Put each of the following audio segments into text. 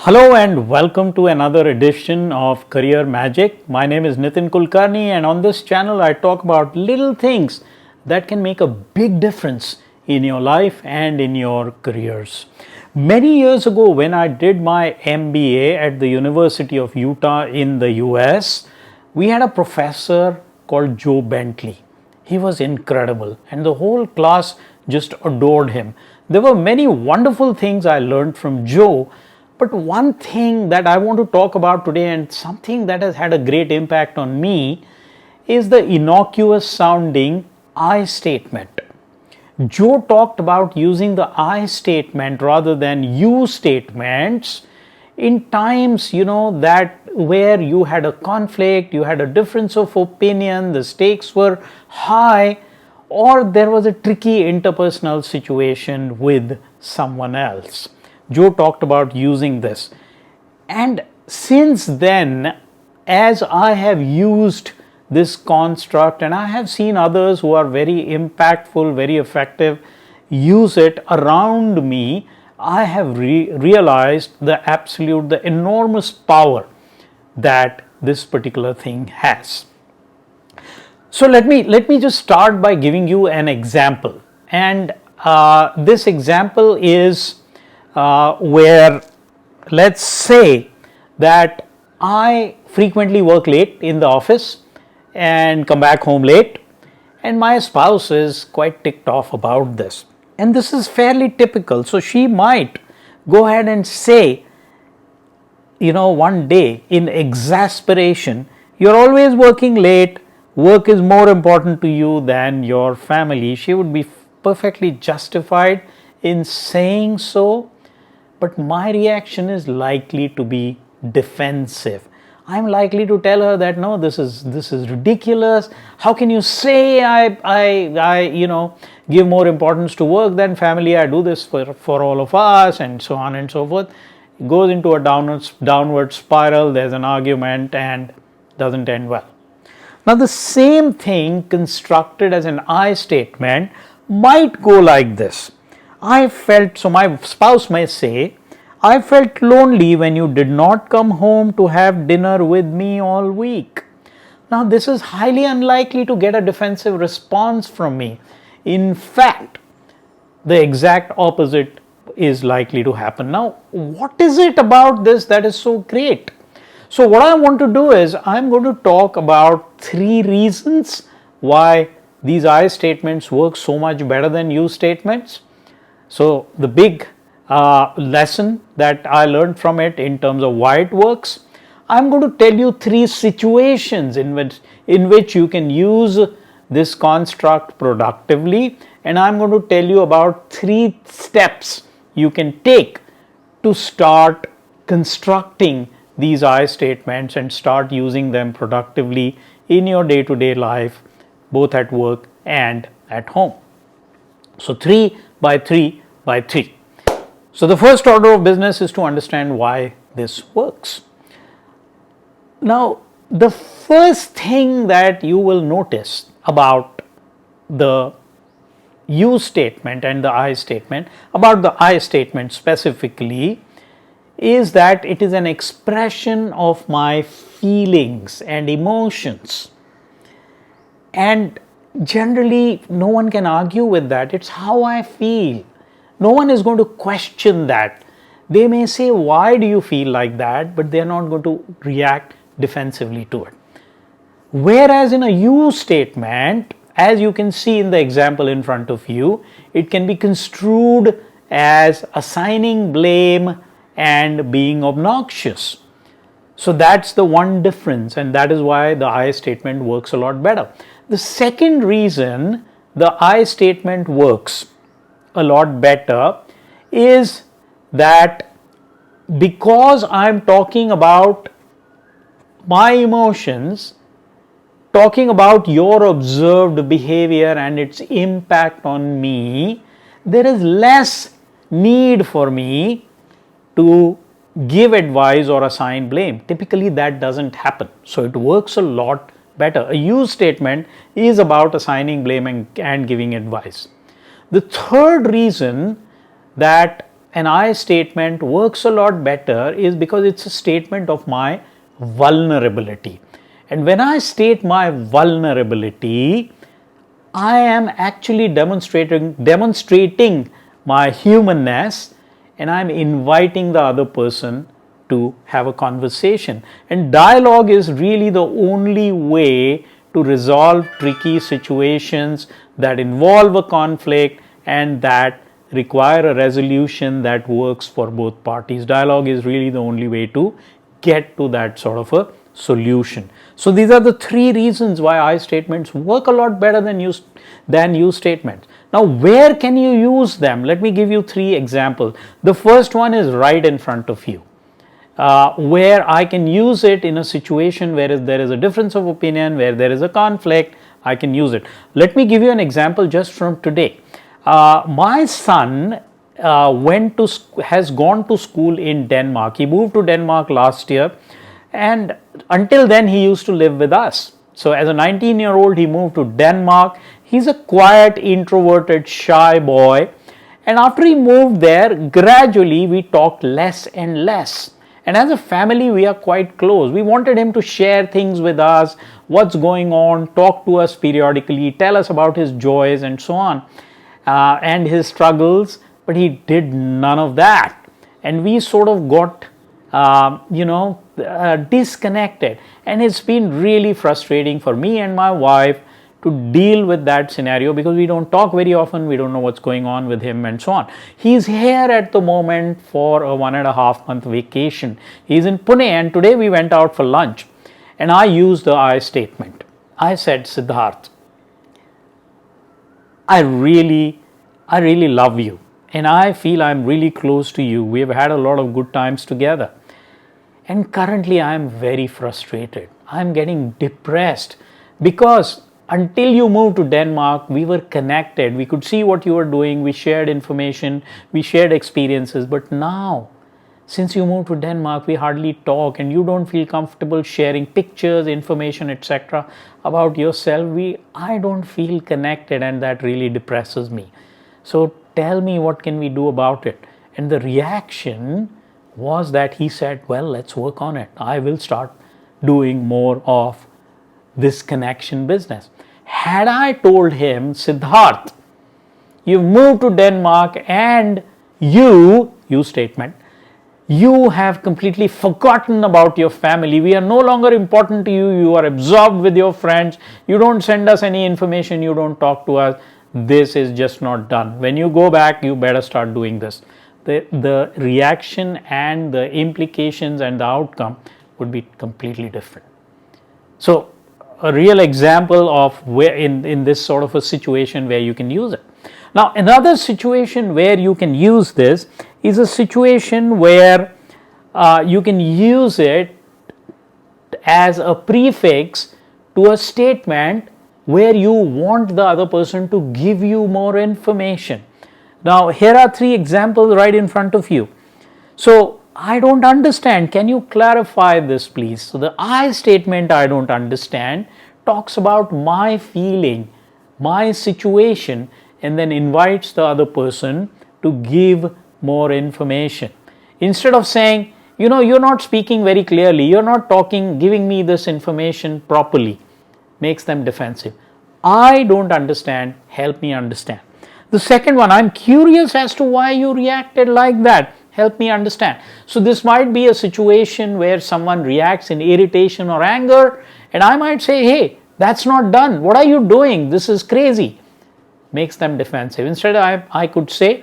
Hello and welcome to another edition of Career Magic. My name is Nitin Kulkarni, and on this channel I talk about little things that can make a big difference in your life and in your careers. Many years ago, when I did my MBA at the University of Utah in the US, we had a professor called Joe Bentley. He was incredible and the whole class just adored him. There were many wonderful things I learned from Joe, but one thing that I want to talk about today, and something that has had a great impact on me, is the innocuous sounding I statement. Joe talked about using the I statement rather than you statements in times, that where you had a conflict, you had a difference of opinion, the stakes were high, or there was a tricky interpersonal situation with someone else. Joe talked about using this, and since then, as I have used this construct, and I have seen others who are very impactful, very effective, use it around me, I have realized the enormous power that this particular thing has. So let me just start by giving you an example, and this example is where, let's say that I frequently work late in the office and come back home late, and my spouse is quite ticked off about this, and this is fairly typical. So she might go ahead and say, one day in exasperation, you're always working late, work is more important to you than your family. She would be perfectly justified in saying so, but my reaction is likely to be defensive. I'm likely to tell her that no, this is ridiculous. How can you say I give more importance to work than family? I do this for all of us, and so on and so forth. It goes into a downward spiral. There's an argument and doesn't end well. Now the same thing constructed as an I statement might go like this. My spouse may say, I felt lonely when you did not come home to have dinner with me all week. Now this is highly unlikely to get a defensive response from me. In fact, the exact opposite is likely to happen. Now, what is it about this that is so great? So what I want to do is, I'm going to talk about 3 reasons why these I statements work so much better than you statements. So the big lesson that I learned from it in terms of why it works, I'm going to tell you 3 situations in which you can use this construct productively, and I'm going to tell you about 3 steps you can take to start constructing these I statements and start using them productively in your day-to-day life, both at work and at home. So 3 by 3 by 3. So the first order of business is to understand why this works. Now, the first thing that you will notice about the you statement and the I statement, about the I statement specifically, is that it is an expression of my feelings and emotions. And generally, no one can argue with that. It's how I feel. No one is going to question that. They may say, why do you feel like that? But they are not going to react defensively to it. Whereas in a you statement, as you can see in the example in front of you, it can be construed as assigning blame and being obnoxious. So that's the one difference, and that is why the I statement works a lot better. The second reason the I statement works a lot better is that because I'm talking about my emotions, talking about your observed behavior and its impact on me, there is less need for me to give advice or assign blame. Typically that doesn't happen, so it works a lot better. A you statement is about assigning blame and giving advice. The third reason that an I statement works a lot better is because it's a statement of my vulnerability. And when I state my vulnerability, I am actually demonstrating my humanness, and I'm inviting the other person to have a conversation. And dialogue is really the only way to resolve tricky situations that involve a conflict and that require a resolution that works for both parties. Dialogue is really the only way to get to that sort of a solution. So these are the three reasons why I statements work a lot better than you statements. Now, where can you use them? Let me give you three examples. The first one is right in front of you, where I can use it in a situation where there is a difference of opinion, where there is a conflict. I can use it. Let me give you an example just from today. My son has gone to school in Denmark. He moved to Denmark last year, and until then he used to live with us. So as a 19-year-old, he moved to Denmark. He's a quiet, introverted, shy boy, and after he moved there, gradually we talked less and less. And as a family, we are quite close. We wanted him to share things with us, what's going on, talk to us periodically, tell us about his joys and so on, and his struggles, but he did none of that. And we sort of got disconnected, and it's been really frustrating for me and my wife to deal with that scenario, because we don't talk very often, we don't know what's going on with him and so on. He's here at the moment for a 1.5-month vacation. He's in Pune, and today we went out for lunch, and I used the I statement. I said, Siddharth, I really love you, and I feel I'm really close to you. We have had a lot of good times together. And currently I am very frustrated. I'm getting depressed because until you moved to Denmark, we were connected. We could see what you were doing. We shared information. We shared experiences. But now, since you moved to Denmark, we hardly talk, and you don't feel comfortable sharing pictures, information, etc. about yourself. I don't feel connected, and that really depresses me. So tell me, what can we do about it? And the reaction was that he said, well, let's work on it. I will start doing more of this connection business. Had I told him, Siddharth, you've moved to Denmark and you statement, you have completely forgotten about your family. We are no longer important to you. You are absorbed with your friends. You don't send us any information. You don't talk to us. This is just not done. When you go back, you better start doing this. The reaction and the implications and the outcome would be completely different. So a real example of where in this sort of a situation where you can use it. Now, another situation where you can use this is a situation where you can use it as a prefix to a statement where you want the other person to give you more information. Now, here are three examples right in front of you. So, I don't understand. Can you clarify this, please? So, the I statement, I don't understand, talks about my feeling, my situation, and then invites the other person to give more information. Instead of saying, you're not speaking very clearly, you're not giving me this information properly, makes them defensive. I don't understand, help me understand. The second one, I'm curious as to why you reacted like that. Help me understand. So this might be a situation where someone reacts in irritation or anger, and I might say, hey, that's not done. What are you doing? This is crazy. Makes them defensive. Instead, I could say,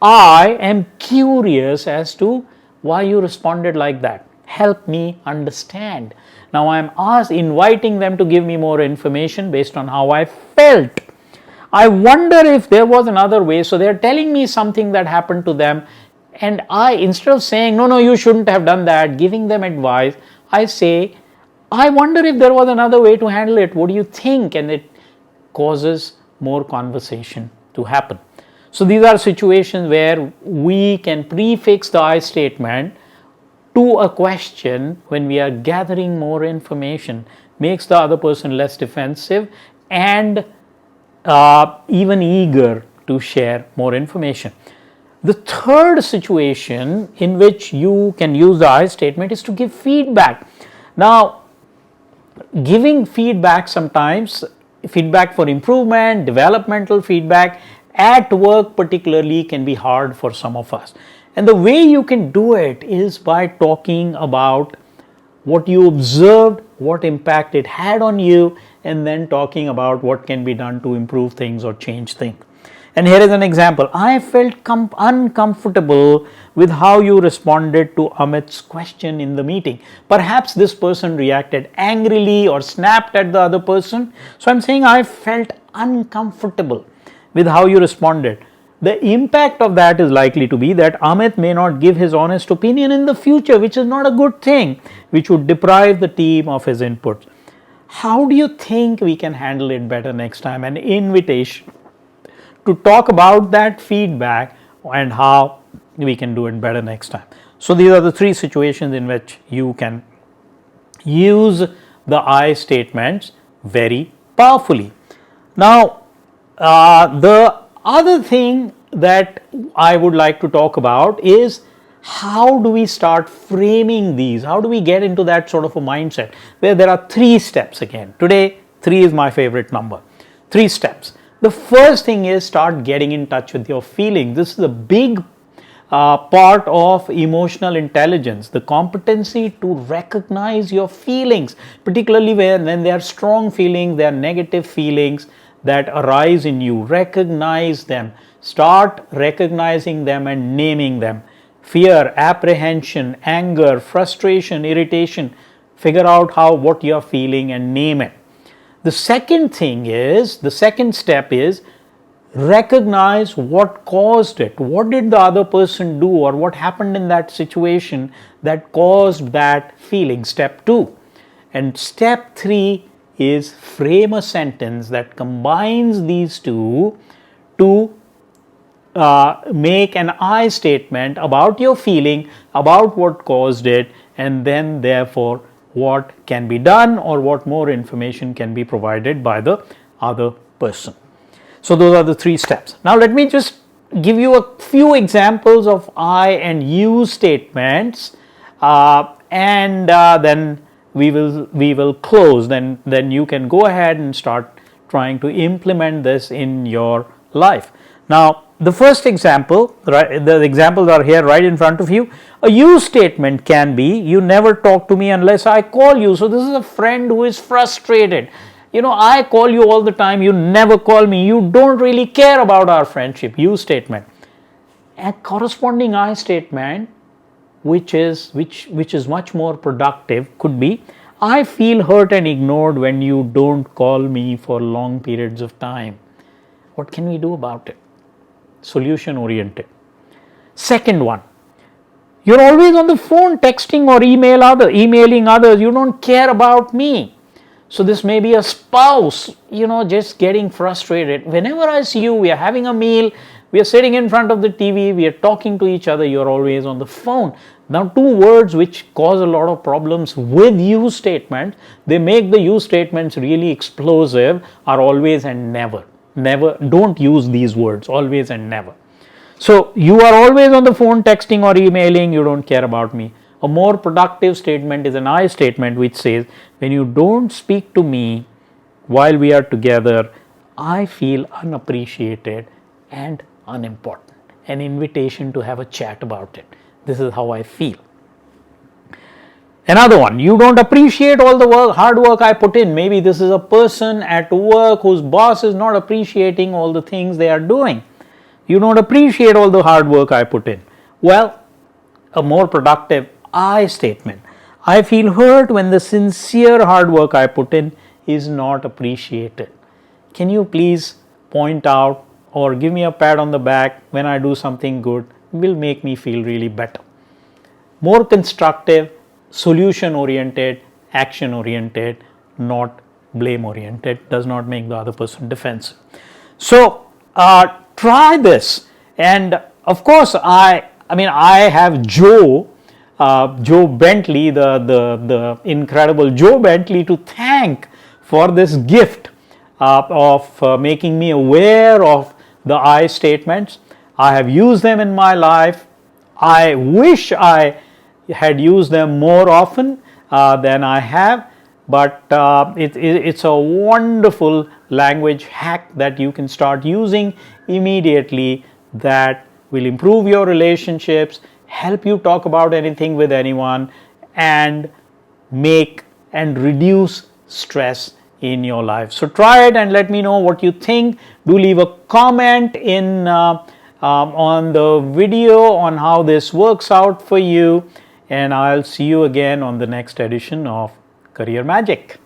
I am curious as to why you responded like that. Help me understand. Now I am inviting them to give me more information based on how I felt. I wonder if there was another way. So they're telling me something that happened to them, and I, instead of saying, no, you shouldn't have done that, giving them advice, I say, I wonder if there was another way to handle it. What do you think? And it causes more conversation to happen. So these are situations where we can prefix the I statement to a question when we are gathering more information, makes the other person less defensive and even eager to share more information. The third situation in which you can use the I statement is to give feedback. Now, giving feedback sometimes, feedback for improvement, developmental feedback at work particularly can be hard for some of us. And the way you can do it is by talking about what you observed, what impact it had on you, and then talking about what can be done to improve things or change things. And here is an example. I felt uncomfortable with how you responded to Amit's question in the meeting. Perhaps this person reacted angrily or snapped at the other person. So I'm saying I felt uncomfortable with how you responded. The impact of that is likely to be that Amit may not give his honest opinion in the future, which is not a good thing, which would deprive the team of his input. How do you think we can handle it better next time? An invitation to talk about that feedback and how we can do it better next time. So these are the three situations in which you can use the I statements very powerfully. Now, the other thing that I would like to talk about is how do we start framing these? How do we get into that sort of a mindset where there are 3 steps again? Today, 3 is my favorite number. 3 steps. The first thing is start getting in touch with your feelings. This is a big part of emotional intelligence, the competency to recognize your feelings, particularly when they are strong feelings, they are negative feelings that arise in you. Recognize them. Start recognizing them and naming them. Fear, apprehension, anger, frustration, irritation. Figure out what you are feeling and name it. The second step is recognize what caused it. What did the other person do or what happened in that situation that caused that feeling? Step 2. And step 3 is frame a sentence that combines these two to make an I statement about your feeling, about what caused it, and then therefore what can be done or what more information can be provided by the other person. So those are the 3 steps. Now let me just give you a few examples of I and you statements, and then we will close. Then you can go ahead and start trying to implement this in your life. Now the first example, right, the examples are here right in front of you. A you statement can be, you never talk to me unless I call you. So this is a friend who is frustrated. I call you all the time, you never call me, you don't really care about our friendship. You statement. A corresponding I statement, which is much more productive, could be, I feel hurt and ignored when you don't call me for long periods of time. What can we do about it? Solution oriented. Second one, you're always on the phone texting or emailing others, you don't care about me. So this may be a spouse, just getting frustrated. Whenever I see you, we are having a meal, we are sitting in front of the TV, we are talking to each other, you're always on the phone. Now 2 words which cause a lot of problems with you statements, they make the you statements really explosive, are always and never. Never, don't use these words, always and never. So you are always on the phone texting or emailing, you don't care about me. A more productive statement is an I statement which says, when you don't speak to me while we are together, I feel unappreciated and unimportant. An invitation to have a chat about it. This is how I feel. Another one, you don't appreciate all the hard work I put in. Maybe this is a person at work whose boss is not appreciating all the things they are doing. You don't appreciate all the hard work I put in. Well, a more productive I statement. I feel hurt when the sincere hard work I put in is not appreciated. Can you please point out or give me a pat on the back when I do something good? It will make me feel really better. More constructive, solution oriented, action oriented, not blame oriented, does not make the other person defensive. So try this, and of course I have Joe Bentley, the incredible Joe Bentley, to thank for this gift of making me aware of the I statements. I have used them in my life. I wish I had used them more often than I have, but it's a wonderful language hack that you can start using immediately that will improve your relationships, help you talk about anything with anyone, and make and reduce stress in your life. So try it and let me know what you think. Do leave a comment in on the video on how this works out for you, and I'll see you again on the next edition of Career Magic.